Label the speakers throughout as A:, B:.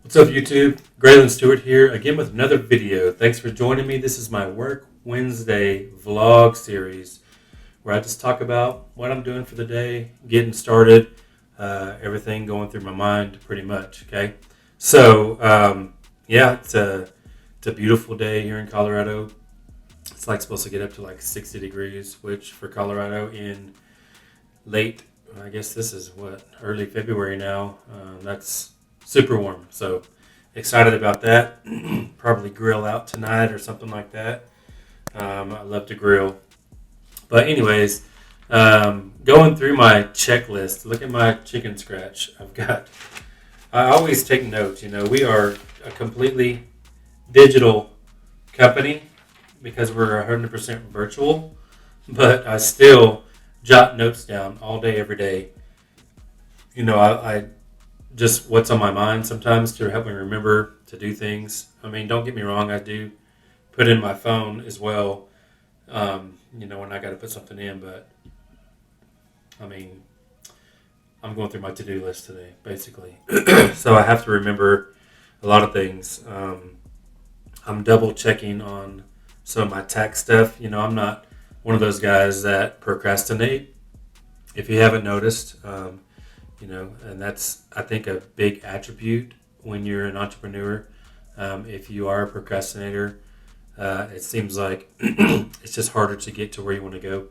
A: What's up, YouTube? Graylan Stewart here again with another video. Thanks for joining me. This is my Work Wednesday vlog series where I just talk about what I'm doing for the day, getting started, everything going through my mind pretty much. Okay, so it's a beautiful day here in Colorado. It's like supposed to get up to like 60 degrees, which for Colorado in late, I guess this is early February now. That's super warm. So excited about that. Probably grill out tonight or something like that. I love to grill. But anyways, going through my checklist, look at my chicken scratch. I always take notes. We are a completely digital company because we're 100% virtual, but I still jot notes down all day, every day. I just what's on my mind sometimes to help me remember to do things. I mean, don't get me wrong, I do put in my phone as well, when I got to put something in, but I mean, I'm going through my to-do list today, basically. So I have to remember a lot of things. I'm double checking on some of my tax stuff. I'm not one of those guys that procrastinate. If you haven't noticed, and that's, I think, a big attribute when you're an entrepreneur. If you are a procrastinator, it seems like it's just harder to get to where you want to go,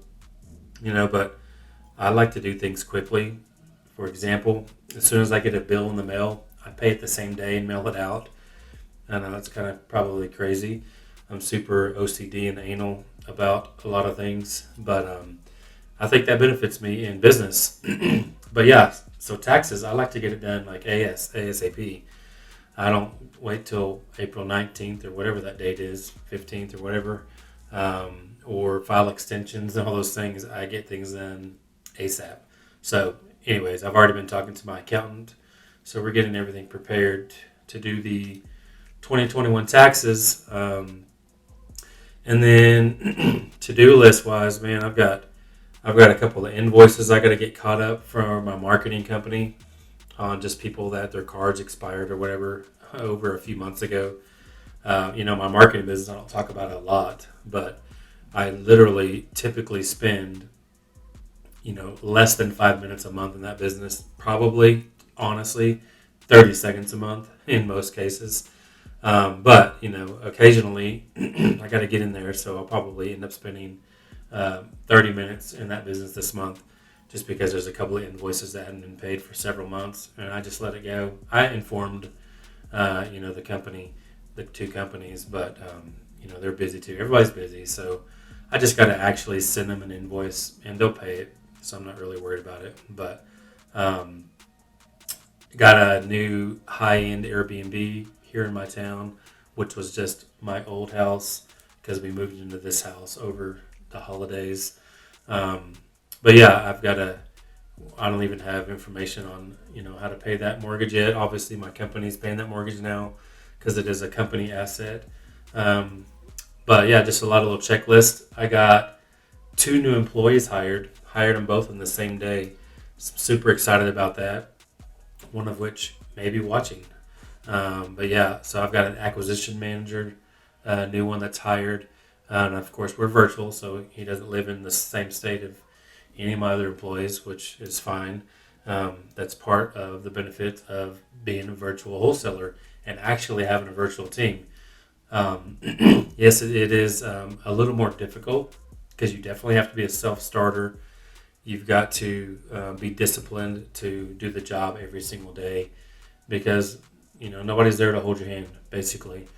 A: but I like to do things quickly. For example, as soon as I get a bill in the mail, I pay it the same day and mail it out. I know that's kind of probably crazy. I'm super OCD and anal about a lot of things, but I think that benefits me in business. But yeah, so taxes, I like to get it done like ASAP. I don't wait till April 19th or whatever that date is, 15th or whatever, or file extensions and all those things. I get things done ASAP. So anyways, I've already been talking to my accountant, so we're getting everything prepared to do the 2021 taxes. And then to-do list wise, man, I've got a couple of invoices I got to get caught up from my marketing company on just people that their cards expired or whatever over a few months ago. My marketing business, I don't talk about it a lot, but I literally typically spend, less than 5 minutes a month in that business. Probably, honestly, 30 seconds a month in most cases. But occasionally I got to get in there, so I'll probably end up spending 30 minutes in that business this month, just because there's a couple of invoices that hadn't been paid for several months, and I just let it go. I informed, the company, the two companies, but they're busy too. Everybody's busy, so I just got to actually send them an invoice, and they'll pay it. So I'm not really worried about it. But got a new high-end Airbnb here in my town, which was just my old house because we moved into this house over the holidays. But yeah, I don't even have information on, how to pay that mortgage yet. Obviously my company's paying that mortgage now because it is a company asset. But yeah, just a lot of little checklists. I got 2 new employees hired them both on the same day. Super excited about that. One of which may be watching. But yeah, so I've got an acquisition manager, a new one that's hired. And of course, we're virtual, so he doesn't live in the same state of any of my other employees, which is fine. That's part of the benefit of being a virtual wholesaler and actually having a virtual team. Yes, it is a little more difficult because you definitely have to be a self-starter. You've got to be disciplined to do the job every single day because, nobody's there to hold your hand, basically.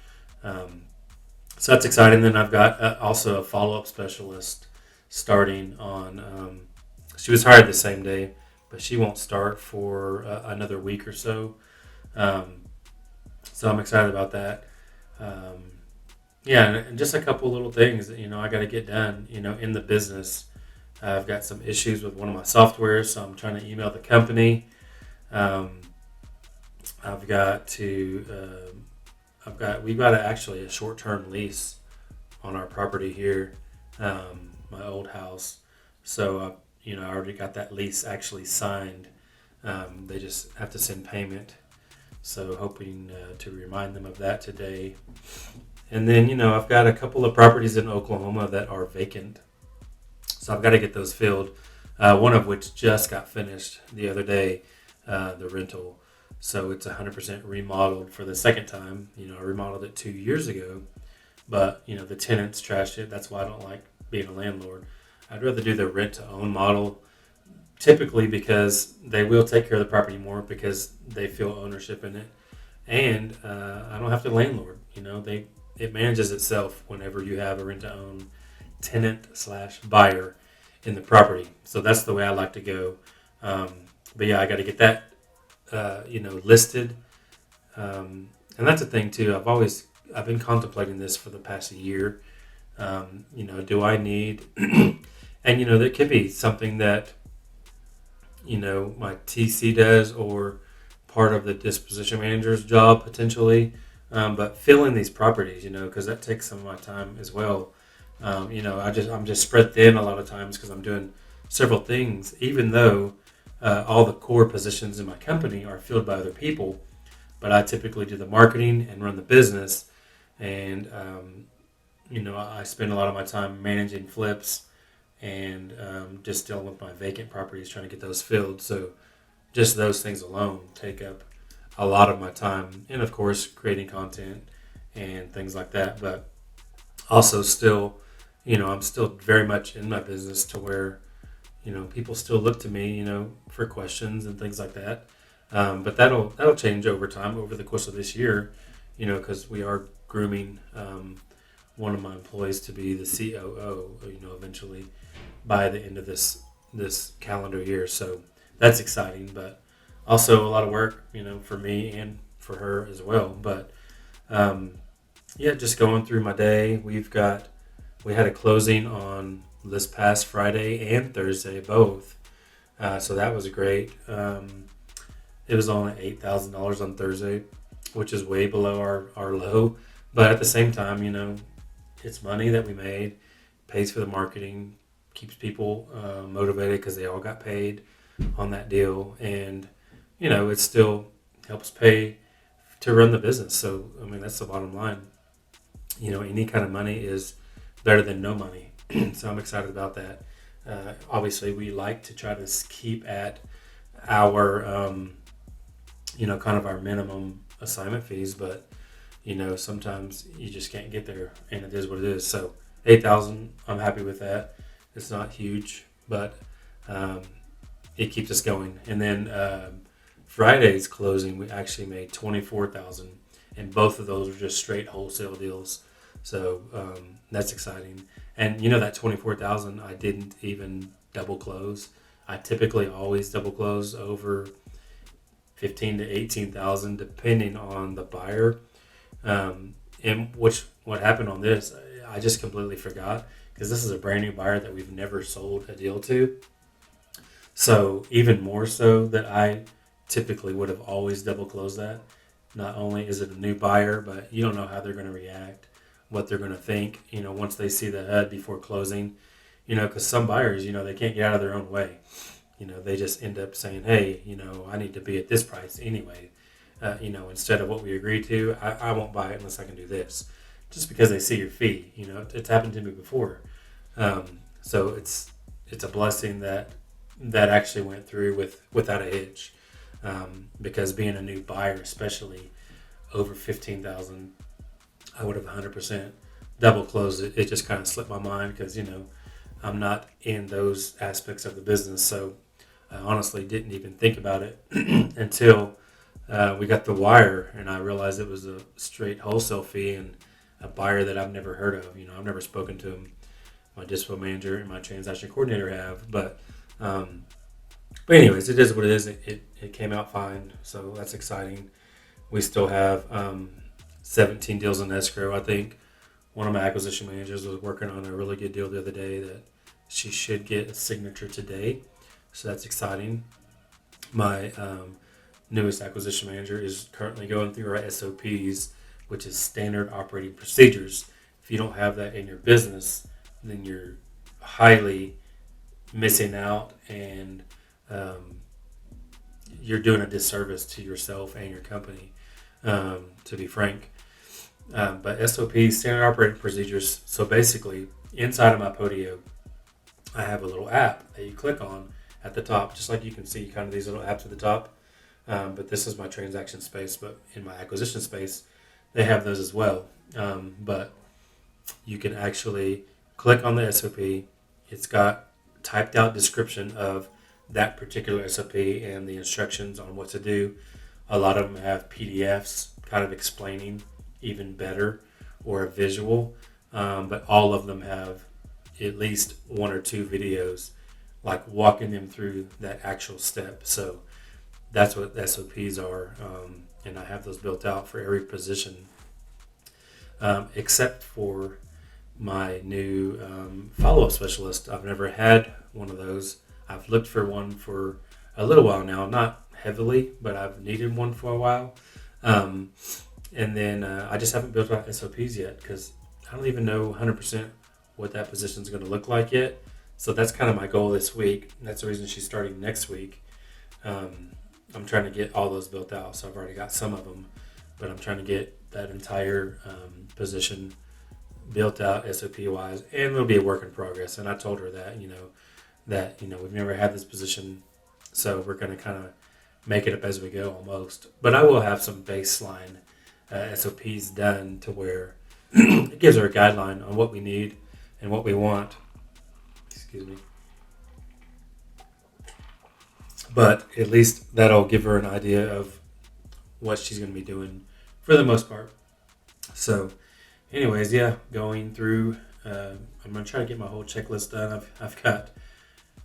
A: So that's exciting. Then I've got also a follow-up specialist starting on, she was hired the same day, but she won't start for another week or so. So I'm excited about that. And just a couple little things that, I got to get done, in the business. I've got some issues with one of my softwares, so I'm trying to email the company. We've got actually a short-term lease on our property here, my old house. So, I already got that lease actually signed. They just have to send payment. So hoping to remind them of that today. And then, I've got a couple of properties in Oklahoma that are vacant. So I've got to get those filled. One of which just got finished the other day, the rental. So it's 100% remodeled for the second time. I remodeled it 2 years ago, but the tenants trashed it. That's why I don't like being a landlord. I'd rather do the rent to own model, typically because they will take care of the property more because they feel ownership in it, and I don't have to landlord. It manages itself whenever you have a rent to own tenant slash buyer in the property. So that's the way I like to go. But yeah, I got to get that listed. And that's a thing too. I've been contemplating this for the past year. Do I need, and there could be something that, my TC does or part of the disposition manager's job potentially. But filling these properties, because that takes some of my time as well. I'm just spread thin a lot of times because I'm doing several things, even though all the core positions in my company are filled by other people. But I typically do the marketing and run the business, and I spend a lot of my time managing flips and just dealing with my vacant properties, trying to get those filled. So just those things alone take up a lot of my time, and of course creating content and things like that. But also still, I'm still very much in my business to where people still look to me, for questions and things like that. But that'll change over time, over the course of this year, because we are grooming one of my employees to be the COO, eventually by the end of this calendar year. So that's exciting, but also a lot of work, for me and for her as well. But yeah, just going through my day. We had a closing on this past Friday and Thursday, both. So that was great. It was only $8,000 on Thursday, which is way below our low. But at the same time, it's money that we made, pays for the marketing, keeps people motivated because they all got paid on that deal. And, it still helps pay to run the business. So, that's the bottom line. Any kind of money is better than no money. So I'm excited about that. Obviously, we like to try to keep at our, kind of our minimum assignment fees, but sometimes you just can't get there, and it is what it is. So 8,000, I'm happy with that. It's not huge, but it keeps us going. And then Friday's closing, we actually made 24,000, and both of those were just straight wholesale deals. So that's exciting. And that 24,000, I didn't even double close. I typically always double close over 15 to 18,000, depending on the buyer. And what happened on this, I just completely forgot because this is a brand new buyer that we've never sold a deal to. So even more so that I typically would have always double closed that. Not only is it a new buyer, but you don't know how they're going to react, what they're going to think, once they see the HUD before closing, because some buyers, they can't get out of their own way. They just end up saying, hey, I need to be at this price anyway. Instead of what we agreed to, I won't buy it unless I can do this. Just because they see your fee, it's happened to me before. So it's a blessing that actually went through without a hitch. Because being a new buyer, especially over 15,000, I would have 100% double closed it. It just kind of slipped my mind because, I'm not in those aspects of the business. So I honestly didn't even think about it until we got the wire, and I realized it was a straight wholesale fee and a buyer that I've never heard of. I've never spoken to him. My dispo manager and my transaction coordinator have, but anyways, it is what it is. It came out fine, so that's exciting. We still have 17 deals in escrow. I think one of my acquisition managers was working on a really good deal the other day that she should get a signature today, so that's exciting. My newest acquisition manager is currently going through our SOPs, which is standard operating procedures. If you don't have that in your business, then you're highly missing out, and you're doing a disservice to yourself and your company. to be frank. But SOPs, standard operating procedures. So basically, inside of my Podio, I have a little app that you click on at the top, just like you can see kind of these little apps at the top. But this is my transaction space, but in my acquisition space, they have those as well. But you can actually click on the SOP. It's got typed out description of that particular SOP and the instructions on what to do. A lot of them have PDFs kind of explaining even better or a visual, but all of them have at least one or two videos like walking them through that actual step. So that's what SOPs are, and I have those built out for every position, except for my new follow-up specialist. I've never had one of those. I've looked for one for a little while now, not heavily, but I've needed one for a while. And then I just haven't built out SOPs yet because I don't even know 100% what that position is going to look like yet. So that's kind of my goal this week. That's the reason she's starting next week. I'm trying to get all those built out. So I've already got some of them, but I'm trying to get that entire position built out SOP wise, and it'll be a work in progress. And I told her that, we've never had this position, so we're going to kind of make it up as we go almost. But I will have some baseline SOPs done to where it gives her a guideline on what we need and what we want. Excuse me. But at least that'll give her an idea of what she's going to be doing for the most part. So anyways, yeah, going through, I'm going to try to get my whole checklist done. I've got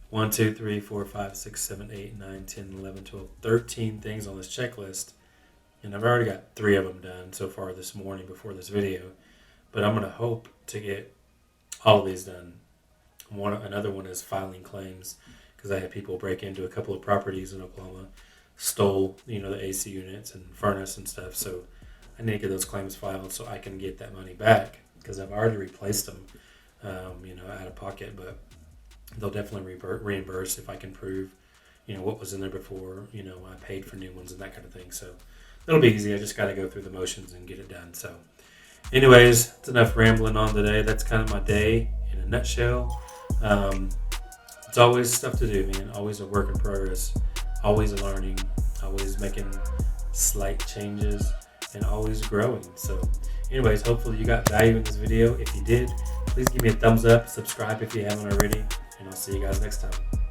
A: 1, 2, 3, 4, 5, 6, 7, 8, 9, 10, 11, 12, 13 things on this checklist. And I've already got 3 of them done so far this morning before this video. But I'm going to hope to get all of these done. Another one is filing claims, because I had people break into a couple of properties in Oklahoma, stole, the AC units and furnace and stuff. So I need to get those claims filed so I can get that money back, because I've already replaced them, out of pocket. But they'll definitely reimburse if I can prove, what was in there before, I paid for new ones and that kind of thing. So it'll be easy. I just got to go through the motions and get it done. So anyways, it's enough rambling on today. That's kind of my day in a nutshell. It's always stuff to do, man. Always a work in progress. Always learning. Always making slight changes and always growing. So anyways, hopefully you got value in this video. If you did, please give me a thumbs up. Subscribe if you haven't already. And I'll see you guys next time.